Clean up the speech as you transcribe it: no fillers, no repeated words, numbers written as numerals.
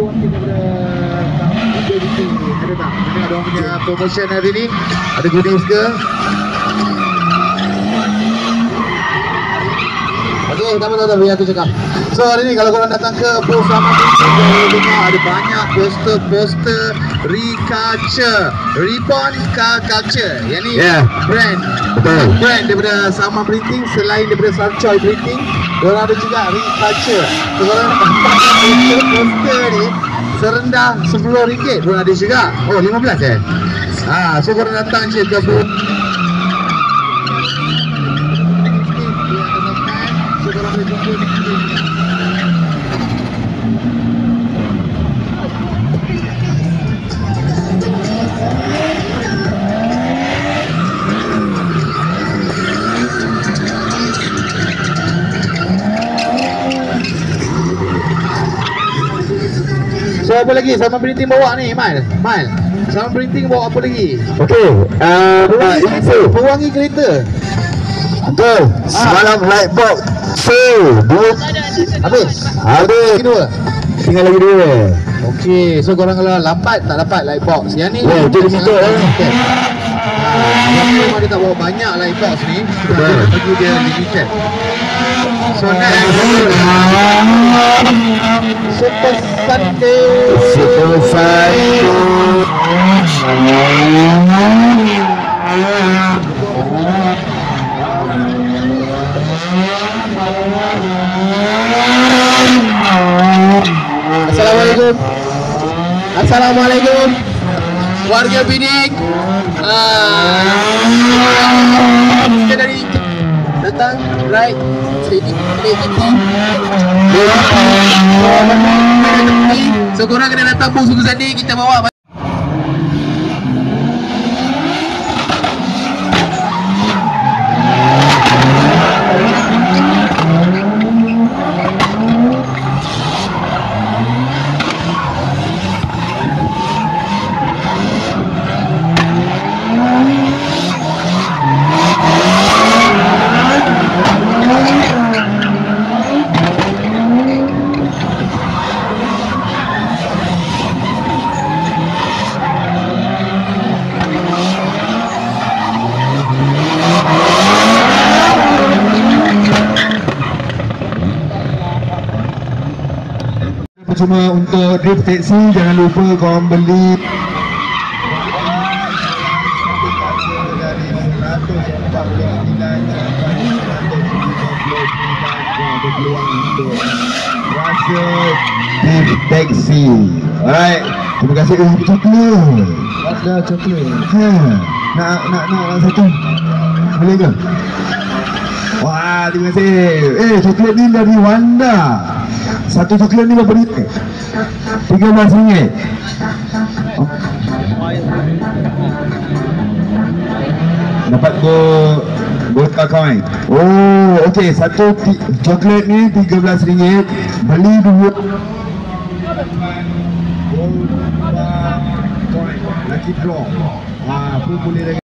wakil daripada JBT. Ada tak? Ada orang punya promotion hari ni? Ada goodies ke? Okey, tak biar aku cakap. So hari ni kalau korang datang ke booth Sama Printing, korang dengar ada banyak poster Reculture, Reborn Culture. Yang ni brand. Betul. Brand daripada Sama Printing, selain daripada Sarchoy Printing, korang ada juga Reculture. So korang dapat poster ni serendah RM10 pun ada juga. Oh, 15 so korang datang je ke booth. So apa lagi Sama Printing bawa ni, Mal? Sama Printing bawa apa lagi? Okey, pewangi kereta. Betul. Semalam light box habis. Tinggal lagi dua. Okey, so korang kalau lambat tak dapat light box. Yang ni itu limited lah. Yang memang dia tak bawa banyak light box ni, kita bagi dia limited. So next Super Sunday. Assalamualaikum warga Pinang. Kita dari datang right sini so korang kena datang booth Super Sunday, kita bawa. Cuma untuk drift taxi, jangan lupa korang beli rasa drift taxi. Alright, terima kasih. Coklat. Rasa coklat. Nak satu. Boleh ke? Wah, terima kasih. Coklat ni dari Wanda. Satu coklat ni berapa ringgit? RM13. Dapat gold coin. Oh, okey. Satu coklat ni RM13. Beli dua gold coin. Lucky draw. Pun boleh